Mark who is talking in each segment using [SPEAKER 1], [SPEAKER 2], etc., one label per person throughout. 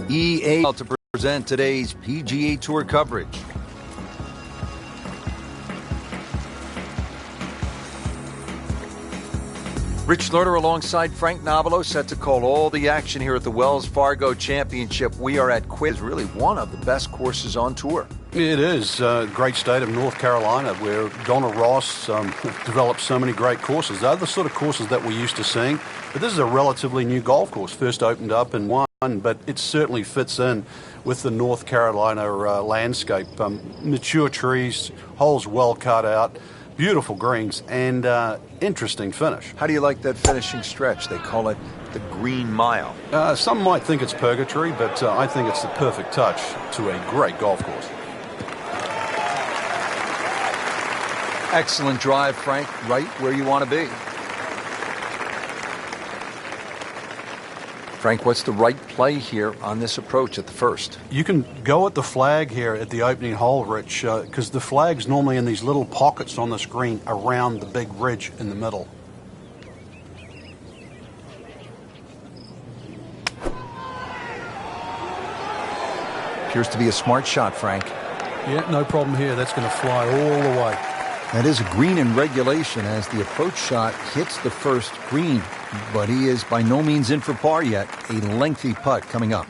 [SPEAKER 1] EA to present today's PGA Tour coverage. Rich Lerner alongside Frank Nobilo set to call all the action here at the Wells Fargo Championship. We are at Quail, is really one of the best courses on tour.
[SPEAKER 2] It is a great state of North Carolina where Donna Ross developed so many great courses. They're the sort of courses that we're used to seeing, but this is a relatively new golf course. First opened up in one, but it certainly fits in with the North Carolina landscape. Mature trees, holes well cut out, beautiful greens, and interesting finish.
[SPEAKER 1] How do you like that finishing stretch? They call it the Green Mile.
[SPEAKER 2] Some might think it's purgatory, but I think it's the perfect touch to a great golf course.
[SPEAKER 1] Excellent drive, Frank, right where you want to be. Frank, what's the right play here on this approach at the first?
[SPEAKER 2] You can go at the flag here at the opening hole, Rich, because the flag's normally in these little pockets on the screen around the big ridge in the middle.
[SPEAKER 1] Appears to be a smart shot, Frank.
[SPEAKER 2] Yeah, no problem here. That's going to fly all the way.
[SPEAKER 1] That is a green in regulation as the approach shot hits the first green, but he is by no means in for par yet. A lengthy putt coming up.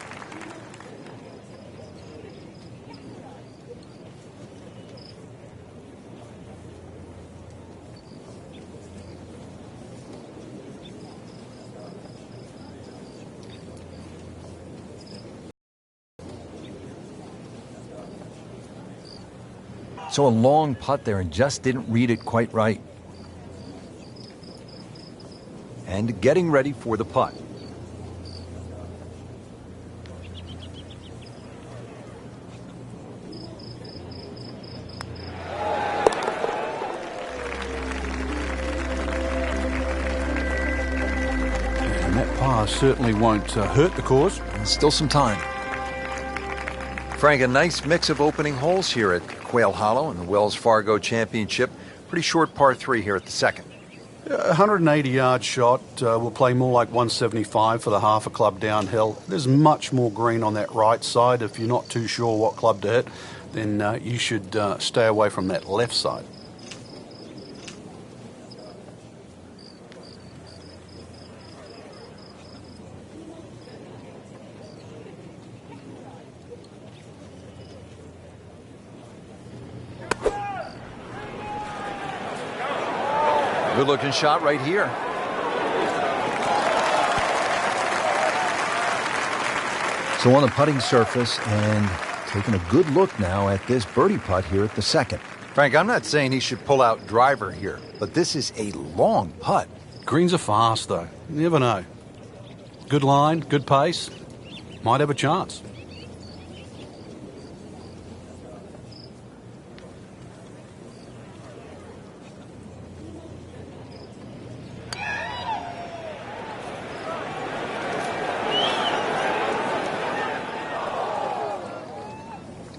[SPEAKER 1] So a long putt there and just didn't read it quite right. And getting ready for the putt.
[SPEAKER 2] And that par certainly won't hurt the cause.
[SPEAKER 1] Still some time. Frank, a nice mix of opening holes here at Quail Hollow in the Wells Fargo Championship. Pretty short par 3 here at the second.
[SPEAKER 2] 180-yard shot will play more like 175 for the half a club downhill. There's much more green on that right side. If you're not too sure what club to hit, then you should stay away from that left side.
[SPEAKER 1] Good-looking shot right here. So on the putting surface and taking a good look now at this birdie putt here at the second. Frank, I'm not saying he should pull out driver here, but this is a long putt.
[SPEAKER 2] Greens are fast, though. You never know. Good line, good pace. Might have a chance.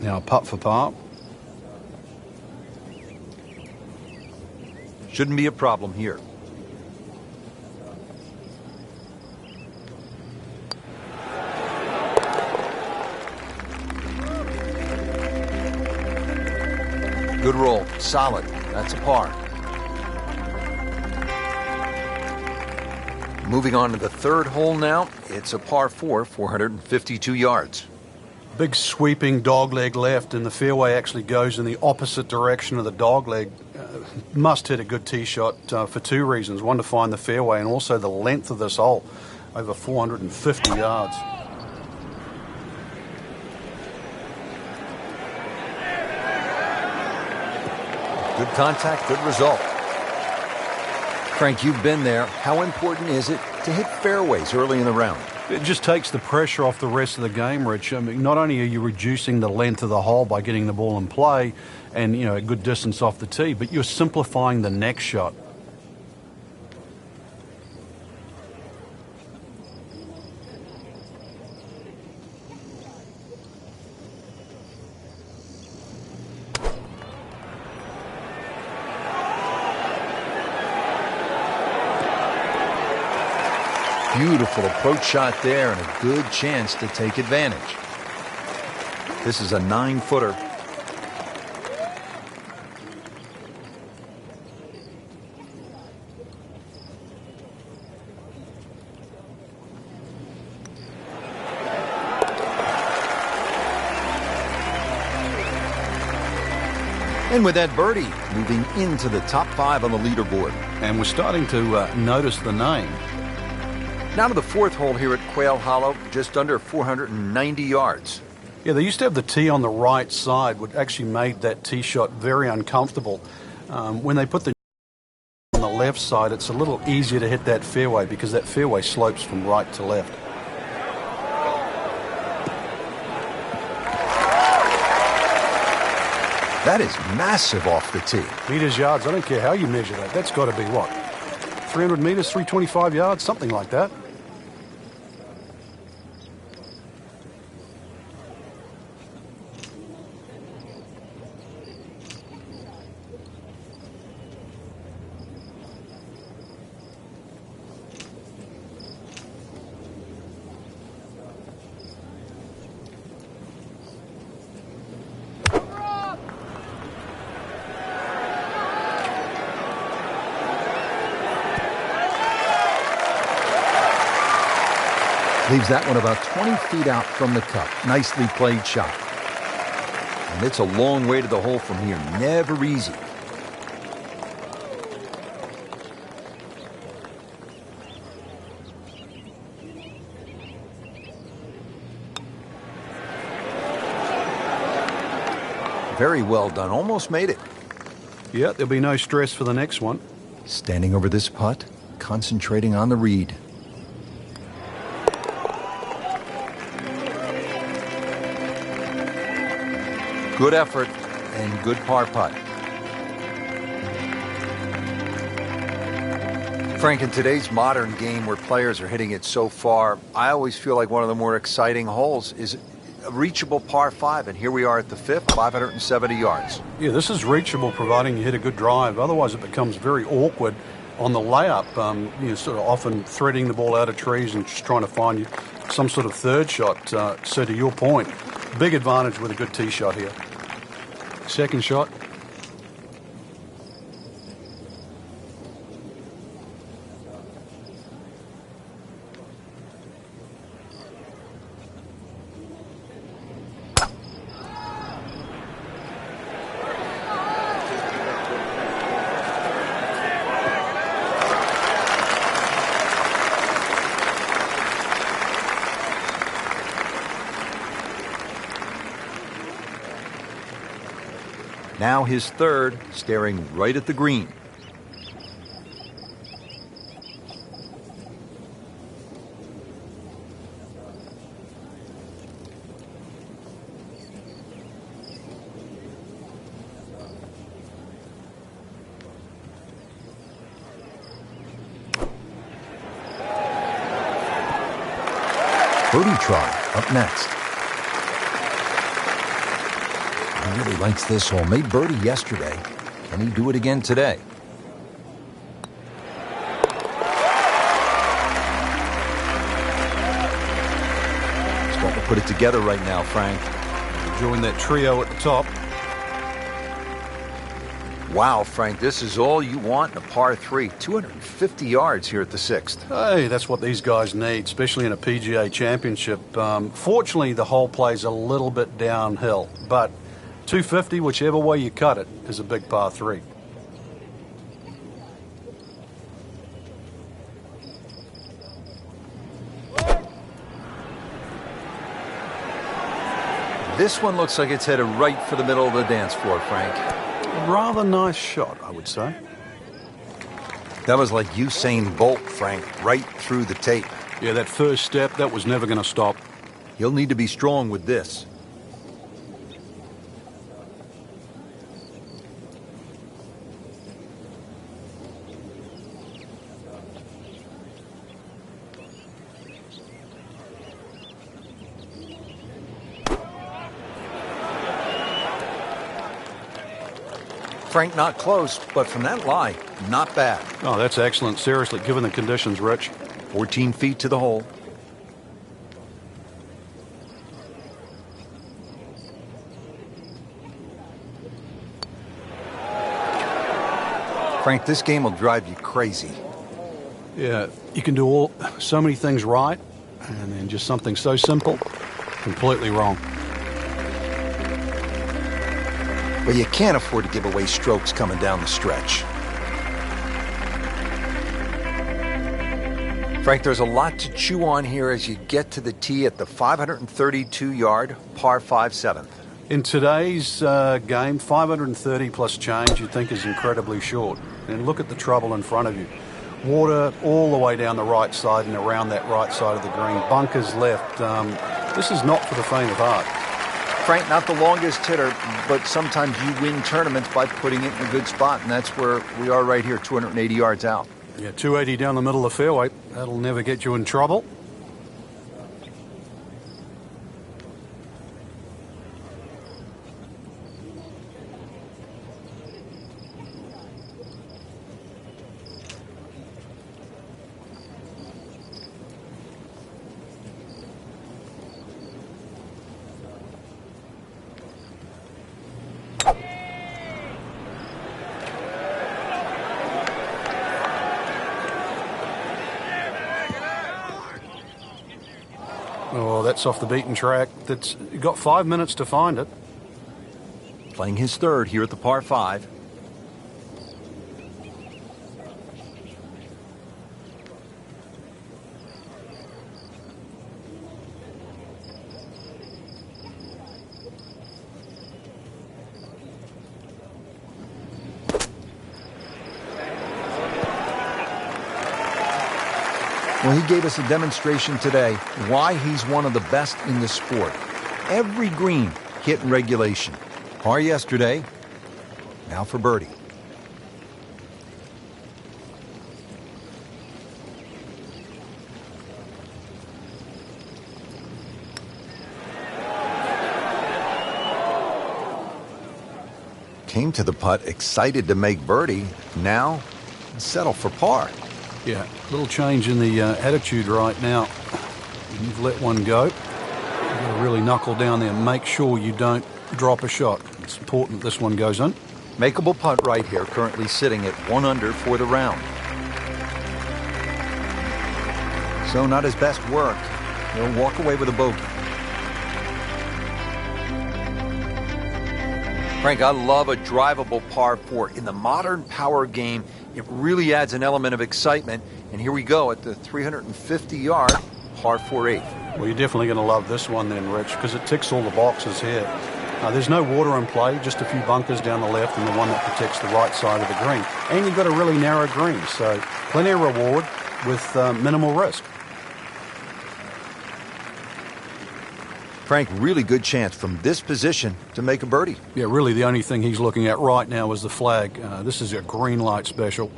[SPEAKER 2] Now a putt for par.
[SPEAKER 1] Shouldn't be a problem here. Good roll. Solid. That's a par. Moving on to the third hole now. It's a par 4, 452 yards.
[SPEAKER 2] Big sweeping dogleg left, and the fairway actually goes in the opposite direction of the dogleg. Must hit a good tee shot for two reasons. One, to find the fairway, and also the length of this hole, over 450 yards.
[SPEAKER 1] Good contact, good result. Frank, you've been there. How important is it to hit fairways early in the round?
[SPEAKER 2] It just takes the pressure off the rest of the game, Rich. I mean, not only are you reducing the length of the hole by getting the ball in play and, you know, a good distance off the tee, but you're simplifying the next shot.
[SPEAKER 1] Beautiful approach shot there and a good chance to take advantage. This is a 9-footer. And with that birdie, moving into the top 5 on the leaderboard.
[SPEAKER 2] And we're starting to notice the name.
[SPEAKER 1] Now to the 4th hole here at Quail Hollow, just under 490 yards.
[SPEAKER 2] Yeah, they used to have the tee on the right side, which actually made that tee shot very uncomfortable. When they put the on the left side, it's a little easier to hit that fairway because that fairway slopes from right to left.
[SPEAKER 1] That is massive off the tee.
[SPEAKER 2] Meters, yards, I don't care how you measure that. That's got to be what? 300 meters, 325 yards, something like that.
[SPEAKER 1] Leaves that one about 20 feet out from the cup. Nicely played shot. And it's a long way to the hole from here. Never easy. Very well done. Almost made it.
[SPEAKER 2] Yeah, there'll be no stress for the next one.
[SPEAKER 1] Standing over this putt, concentrating on the read. Good effort and good par putt. Frank, in today's modern game where players are hitting it so far, I always feel like one of the more exciting holes is a reachable par 5, and here we are at the 5th, 570 yards.
[SPEAKER 2] Yeah, this is reachable providing you hit a good drive. Otherwise, it becomes very awkward on the layup. You're sort of often threading the ball out of trees and just trying to find you some sort of third shot. So to your point, big advantage with a good tee shot here. Second shot.
[SPEAKER 1] Now his third, staring right at the green. Birdie try up next. He really likes this hole. Made birdie yesterday. Can he do it again today? Starting to put it together right now, Frank.
[SPEAKER 2] Enjoying that trio at the top.
[SPEAKER 1] Wow, Frank, this is all you want in a par 3. 250 yards here at the 6th.
[SPEAKER 2] Hey, that's what these guys need, especially in a PGA championship. Fortunately, the hole plays a little bit downhill, but 250, whichever way you cut it, is a big par 3. This one looks like it's headed right for the middle of the dance floor, Frank. A rather nice shot, I would say.
[SPEAKER 1] That was like Usain Bolt, Frank, right through the tape.
[SPEAKER 2] Yeah, that first step, that was never going to stop.
[SPEAKER 1] He'll need to be strong with this. Frank, not close, but from that lie, not bad.
[SPEAKER 2] Oh, that's excellent. Seriously, given the conditions, Rich.
[SPEAKER 1] 14 feet to the hole. Frank, this game will drive you crazy.
[SPEAKER 2] Yeah, you can do so many things right, and then just something so simple, completely wrong.
[SPEAKER 1] But you can't afford to give away strokes coming down the stretch. Frank, there's a lot to chew on here as you get to the tee at the 532-yard par 5 7th.
[SPEAKER 2] In today's game, 530 plus change you'd think is incredibly short. And look at the trouble in front of you. Water all the way down the right side and around that right side of the green. Bunkers left. This is not for the faint of heart.
[SPEAKER 1] Frank, not the longest hitter, but sometimes you win tournaments by putting it in a good spot, and that's where we are right here, 280 yards out.
[SPEAKER 2] Yeah, 280 down the middle of the fairway. That'll never get you in trouble. Oh, that's off the beaten track. You've got 5 minutes to find it.
[SPEAKER 1] Playing his third here at the par 5. Well, he gave us a demonstration today why he's one of the best in the sport. Every green hit in regulation. Par yesterday, now for birdie. Came to the putt excited to make birdie. Now, settle for par.
[SPEAKER 2] Yeah, a little change in the attitude right now. You've let one go. You've got to really knuckle down there and make sure you don't drop a shot. It's important this one goes in.
[SPEAKER 1] Makeable putt right here, currently sitting at 1 under for the round. So not his best work. He'll walk away with a bogey. Frank, I love a drivable par 4. In the modern power game, it really adds an element of excitement. And here we go at the 350-yard par 4/8.
[SPEAKER 2] Well, you're definitely going to love this one then, Rich, because it ticks all the boxes here. There's no water in play, just a few bunkers down the left and the one that protects the right side of the green. And you've got a really narrow green, so plenty of reward with minimal risk.
[SPEAKER 1] Frank, really good chance from this position to make a birdie.
[SPEAKER 2] Yeah, really the only thing he's looking at right now is the flag. This is a green light special.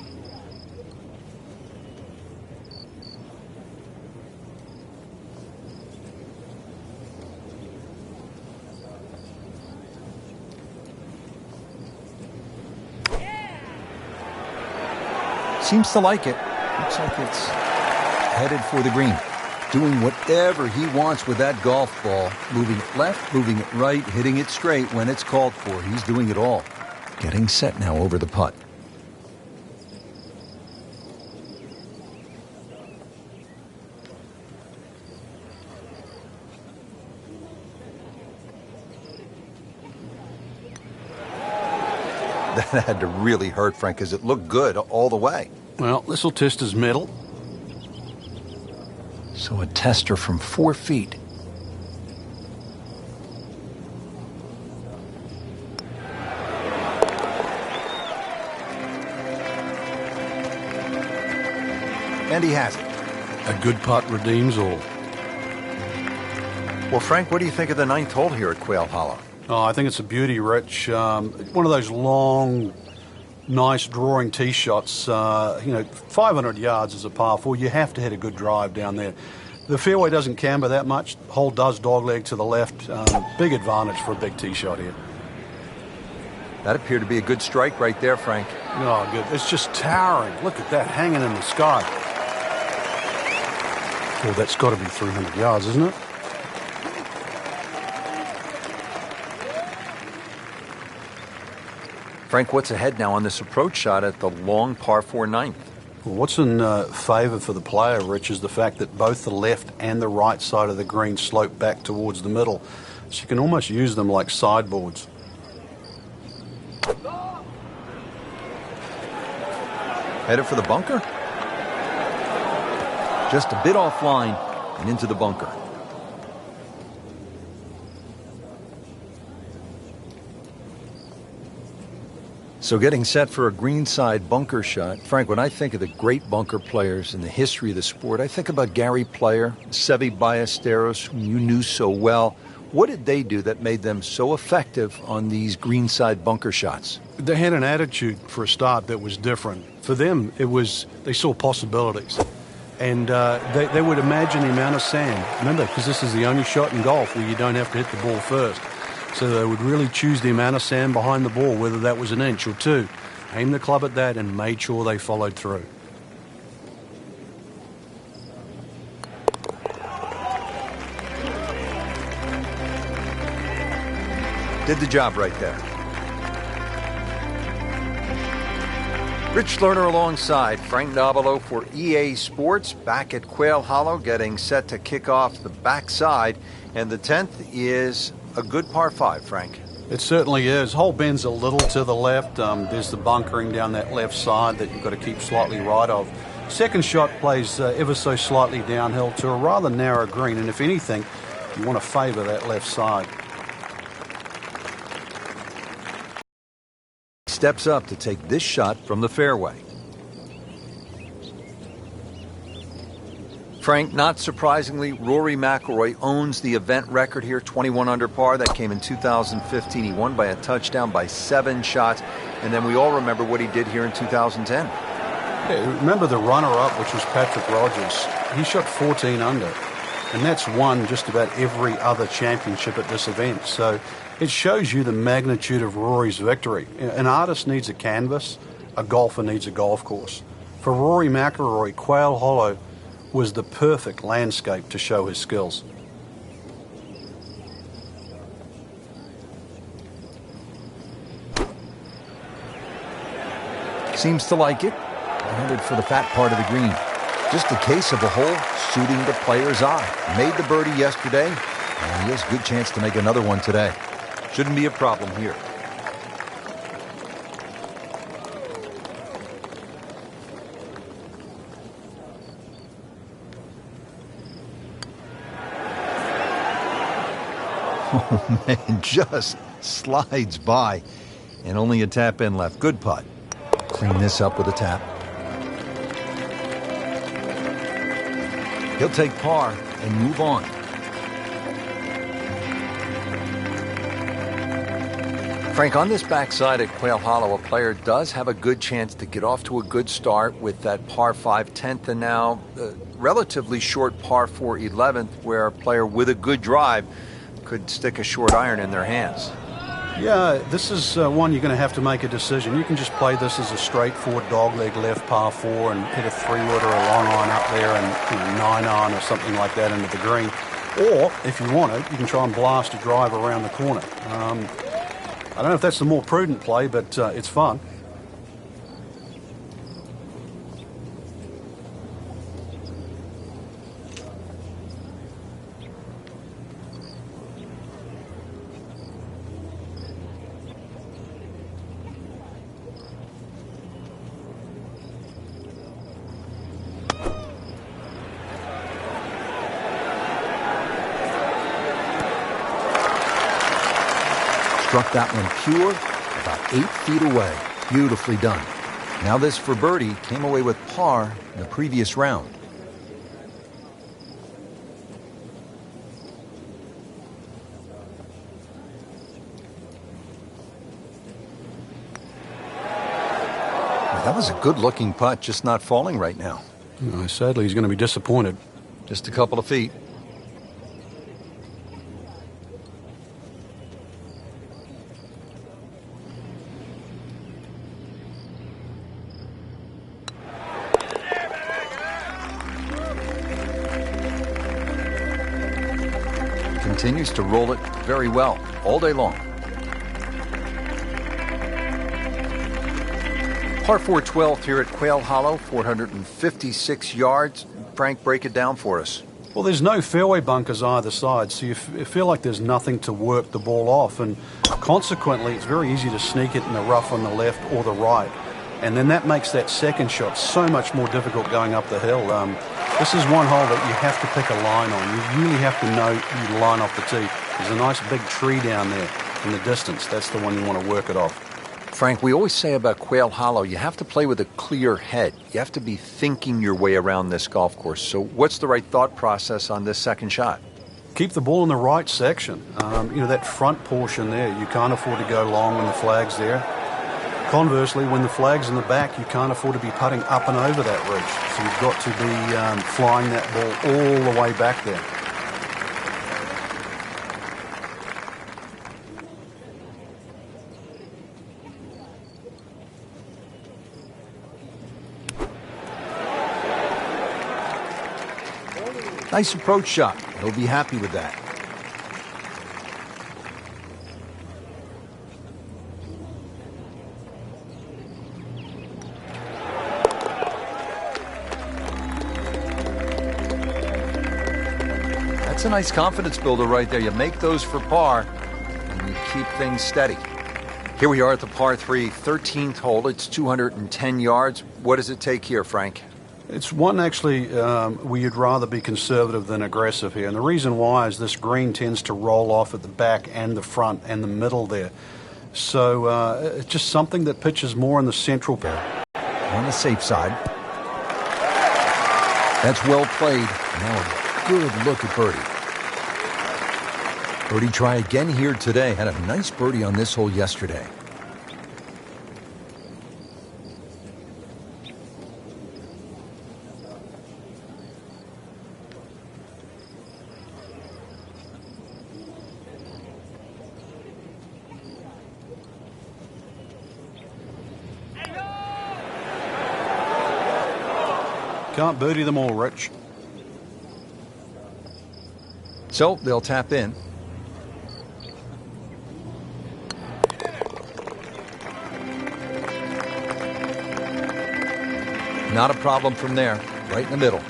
[SPEAKER 1] Seems to like it. Looks like it's headed for the green. Doing whatever he wants with that golf ball. Moving it left, moving it right, hitting it straight when it's called for. He's doing it all. Getting set now over the putt. That had to really hurt, Frank, because it looked good all the way.
[SPEAKER 2] Well, this will test his mettle.
[SPEAKER 1] So a tester from 4 feet. And he has it.
[SPEAKER 2] A good putt redeems all.
[SPEAKER 1] Well, Frank, what do you think of the 9th hole here at Quail Hollow?
[SPEAKER 2] Oh, I think it's a beauty, Rich. One of those long, nice drawing tee shots. 500 yards is a par 4. You have to hit a good drive down there. The fairway doesn't camber that much. The hole does dogleg to the left. Big advantage for a big tee shot here.
[SPEAKER 1] That appeared to be a good strike right there, Frank.
[SPEAKER 2] Oh, good. It's just towering. Look at that hanging in the sky. Well, that's got to be 300 yards, isn't it?
[SPEAKER 1] Frank, what's ahead now on this approach shot at the long par 4 ninth?
[SPEAKER 2] Well, what's in favour for the player, Rich, is the fact that both the left and the right side of the green slope back towards the middle. So you can almost use them like sideboards.
[SPEAKER 1] Headed for the bunker? Just a bit offline and into the bunker. So getting set for a greenside bunker shot. Frank, when I think of the great bunker players in the history of the sport, I think about Gary Player, Seve Ballesteros, whom you knew so well. What did they do that made them so effective on these greenside bunker shots?
[SPEAKER 2] They had an attitude for a start that was different. For them, it was they saw possibilities. And they would imagine the amount of sand. Remember, because this is the only shot in golf where you don't have to hit the ball first. So they would really choose the amount of sand behind the ball, whether that was an inch or two. Aim the club at that and made sure they followed through.
[SPEAKER 1] Did the job right there. Rich Lerner alongside Frank Nobilo for EA Sports, back at Quail Hollow, getting set to kick off the backside. And the 10th is a good par 5, Frank.
[SPEAKER 2] It certainly is. Hole bends a little to the left. There's the bunkering down that left side that you've got to keep slightly right of. Second shot plays ever so slightly downhill to a rather narrow green. And if anything, you want to favour that left side.
[SPEAKER 1] Steps up to take this shot from the fairway. Frank, not surprisingly, Rory Mcilroy owns the event record here, 21 under par. That came in 2015. He won by a touchdown by 7 shots. And then we all remember what he did here in 2010.
[SPEAKER 2] Yeah, remember the runner-up, which was Patrick Rogers. He shot 14 under. And that's won just about every other championship at this event. So it shows you the magnitude of Rory's victory. An artist needs a canvas. A golfer needs a golf course. For Rory Mcilroy, Quail Hollow was the perfect landscape to show his skills.
[SPEAKER 1] Seems to like it. Headed for the fat part of the green. Just a case of a hole suiting the player's eye. Made the birdie yesterday, and he has a good chance to make another one today. Shouldn't be a problem here. Oh, man, just slides by. And only a tap in left. Good putt. Clean this up with a tap. He'll take par and move on. Frank, on this backside at Quail Hollow, a player does have a good chance to get off to a good start with that par 5 10th and now relatively short par 4 11th, where a player with a good drive could stick a short iron in their hands.
[SPEAKER 2] Yeah, this is one you're going to have to make a decision. You can just play this as a straightforward dogleg left par 4 and hit a 3-wood or a long iron up there and 9-iron or something like that into the green. Or, if you want it, you can try and blast a drive around the corner. I don't know if that's the more prudent play, but it's fun.
[SPEAKER 1] Struck that one pure, about 8 feet away. Beautifully done. Now this for birdie came away with par in the previous round. That was a good-looking putt, just not falling right now.
[SPEAKER 2] Sadly, he's going to be disappointed.
[SPEAKER 1] Just a couple of feet. continues to roll it very well all day long. Par 4 12th here at Quail Hollow, 456 yards. Frank, break it down for us.
[SPEAKER 2] Well, there's no fairway bunkers either side, so you feel like there's nothing to work the ball off, and consequently it's very easy to sneak it in the rough on the left or the right, and then that makes that second shot so much more difficult going up the hill. This is one hole that you have to pick a line on. You really have to know you line off the tee. There's a nice big tree down there in the distance. That's the one you want to work it off.
[SPEAKER 1] Frank, we always say about Quail Hollow, you have to play with a clear head. You have to be thinking your way around this golf course. So what's the right thought process on this second shot?
[SPEAKER 2] Keep the ball in the right section. That front portion there, you can't afford to go long when the flag's there. Conversely, when the flag's in the back, you can't afford to be putting up and over that ridge. So you've got to be flying that ball all the way back there.
[SPEAKER 1] Nice approach shot. He'll be happy with that. That's a nice confidence builder right there. You make those for par, and you keep things steady. Here we are at the par 3, 13th hole. It's 210 yards. What does it take here, Frank?
[SPEAKER 2] It's one actually where you'd rather be conservative than aggressive here. And the reason why is this green tends to roll off at the back and the front and the middle there. So it's just something that pitches more in the central pair.
[SPEAKER 1] On the safe side. That's well played. Now a good look at birdie. Birdie try again here today. Had a nice birdie on this hole yesterday.
[SPEAKER 2] Can't birdie them all, Rich.
[SPEAKER 1] So they'll tap in. Not a problem from there, right in the middle.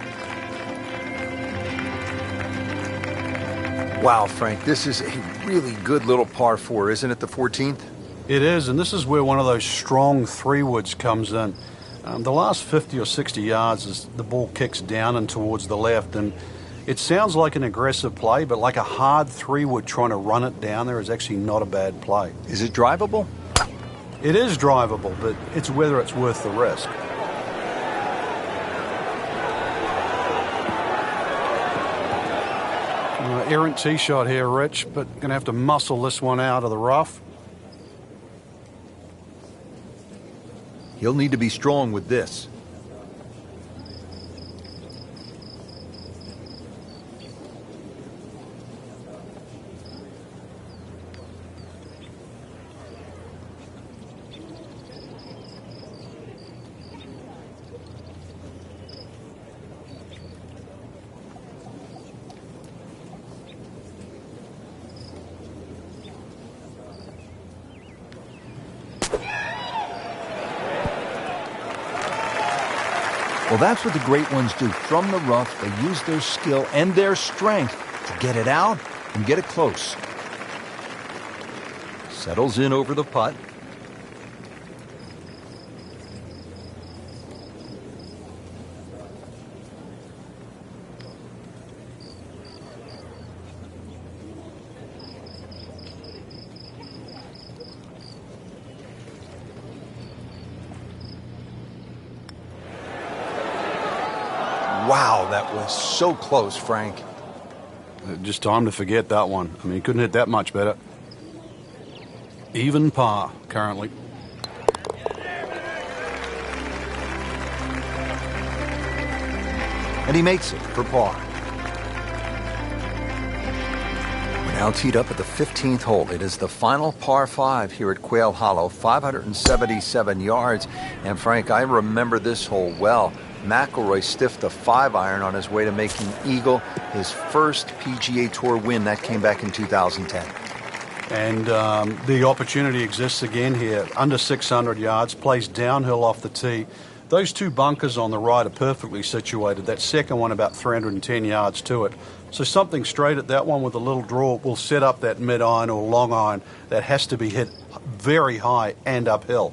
[SPEAKER 1] Wow, Frank, this is a really good little par 4, isn't it, the 14th?
[SPEAKER 2] It is, and this is where one of those strong 3-woods comes in. The last 50 or 60 yards is the ball kicks down and towards the left, and it sounds like an aggressive play, but like a hard 3-wood trying to run it down there is actually not a bad play.
[SPEAKER 1] Is it drivable?
[SPEAKER 2] It is drivable, but it's whether it's worth the risk. Errant tee shot here, Rich, but going to have to muscle this one out of the rough.
[SPEAKER 1] He'll need to be strong with this. Well, that's what the great ones do. From the rough, they use their skill and their strength to get it out and get it close. Settles in over the putt. Wow, that was so close, Frank.
[SPEAKER 2] Just time to forget that one. I mean, he couldn't hit that much better. Even par, currently.
[SPEAKER 1] And he makes it for par. Now teed up at the 15th hole. It is the final par 5 here at Quail Hollow, 577 yards. And Frank, I remember this hole well. McIlroy stiffed a 5-iron on his way to making eagle, his first PGA Tour win. That came back in 2010.
[SPEAKER 2] And the opportunity exists again here. Under 600 yards, plays downhill off the tee. Those two bunkers on the right are perfectly situated. That second one about 310 yards to it. So something straight at that one with a little draw will set up that mid-iron or long iron that has to be hit very high and uphill.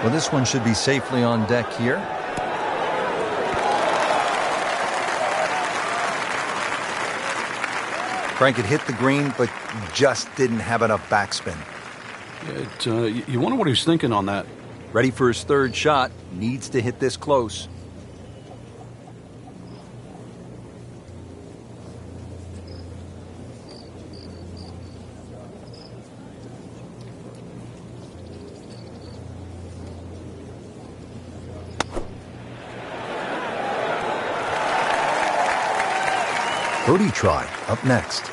[SPEAKER 1] Well, this one should be safely on deck here. Frank had hit the green, but just didn't have enough backspin.
[SPEAKER 2] You wonder what he was thinking on that.
[SPEAKER 1] Ready for his third shot. Needs to hit this close. Birdie try up next.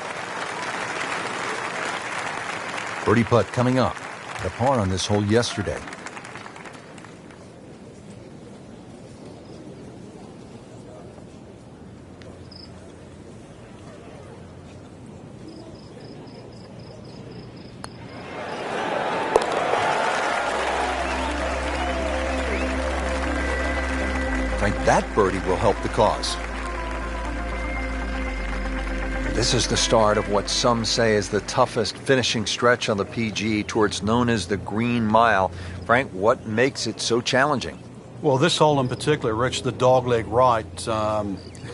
[SPEAKER 1] Birdie putt coming up. The par on this hole yesterday. Frank, that birdie will help the cause. This is the start of what some say is the toughest finishing stretch on the PGA Tour. It's known as the Green Mile. Frank, what makes it so challenging?
[SPEAKER 2] Well, this hole in particular, Rich, the dogleg right,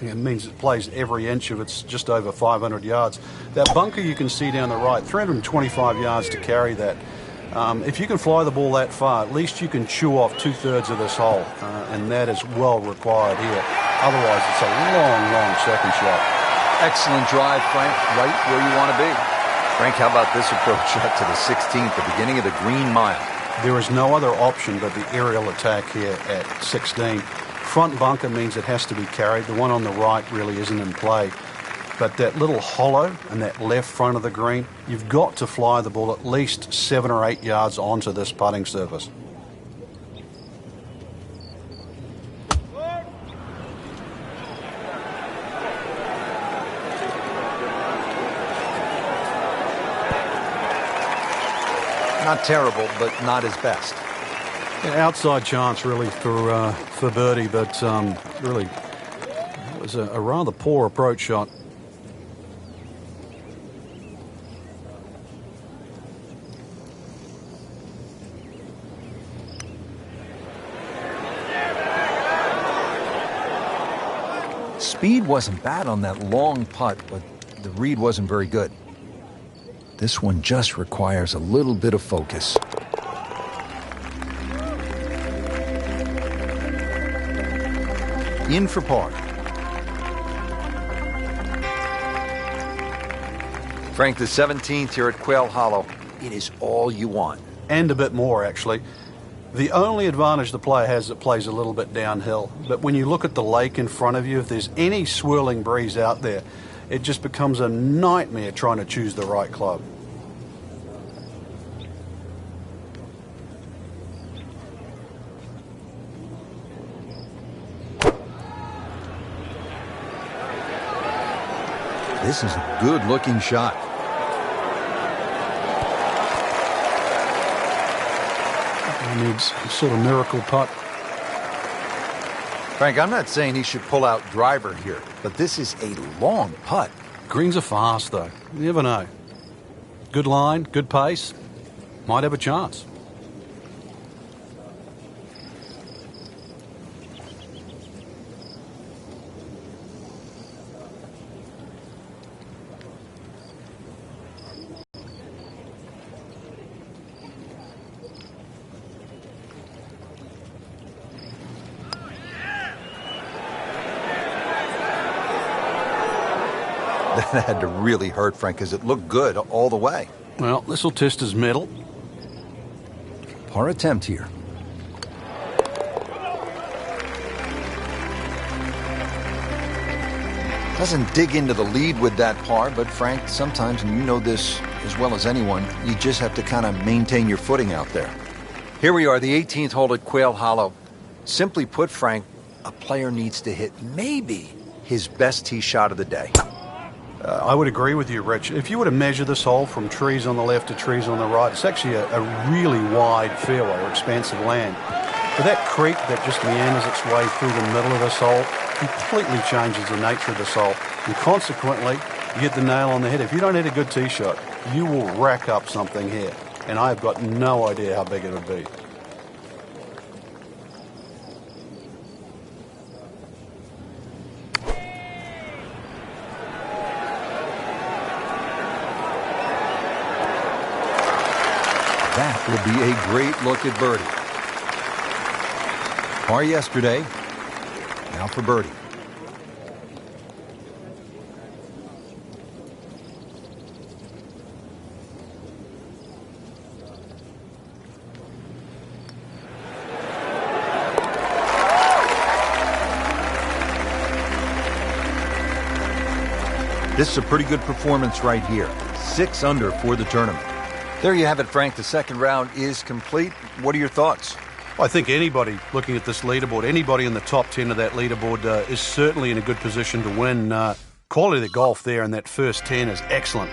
[SPEAKER 2] it means it plays every inch of it's just over 500 yards. That bunker you can see down the right, 325 yards to carry that. If you can fly the ball that far, at least you can chew off 2/3 of this hole, and that is well required here. Otherwise, it's a long, long second shot.
[SPEAKER 1] Excellent drive, Frank, right where you want to be. Frank, how about this approach shot to the 16th, the beginning of the Green Mile?
[SPEAKER 2] There is no other option but the aerial attack here at 16. Front bunker means it has to be carried. The one on the right really isn't in play. But that little hollow and that left front of the green, you've got to fly the ball at least 7 or 8 yards onto this putting surface.
[SPEAKER 1] Not terrible, but not his best.
[SPEAKER 2] Yeah, outside chance, really, for birdie, but really, it was a rather poor approach shot.
[SPEAKER 1] Speed wasn't bad on that long putt, but the read wasn't very good. This one just requires a little bit of focus. In for par. Frank, the 17th here at Quail Hollow. It is all you want.
[SPEAKER 2] And a bit more, actually. The only advantage the player has is it plays a little bit downhill. But when you look at the lake in front of you, if there's any swirling breeze out there, it just becomes a nightmare trying to choose the right club.
[SPEAKER 1] This is a good-looking shot.
[SPEAKER 2] He needs a sort of miracle putt.
[SPEAKER 1] Frank, I'm not saying he should pull out driver here, but this is a long putt.
[SPEAKER 2] Greens are fast, though. You never know. Good line, good pace. Might have a chance.
[SPEAKER 1] That had to really hurt Frank because it looked good all the way.
[SPEAKER 2] Well, this will test his mettle.
[SPEAKER 1] Par attempt here. Doesn't dig into the lead with that par, but Frank, sometimes, and you know this as well as anyone, you just have to kind of maintain your footing out there. Here we are, the 18th hole at Quail Hollow. Simply put, Frank, a player needs to hit maybe his best tee shot of the day.
[SPEAKER 2] I would agree with you, Rich. If you were to measure this hole from trees on the left to trees on the right, it's actually a really wide fairway or expansive land. But that creek that just meanders its way through the middle of this hole completely changes the nature of this hole. And consequently, you get the nail on the head. If you don't hit a good tee shot, you will rack up something here. And I have got no idea how big it would be.
[SPEAKER 1] That will be a great look at birdie. Par yesterday, now for birdie. This is a pretty good performance right here. 6 under for the tournament. There you have it, Frank. The second round is complete. What are your thoughts?
[SPEAKER 2] I think anybody looking at this leaderboard, anybody in the top 10 of that leaderboard is certainly in a good position to win. Quality of the golf there in that first 10 is excellent.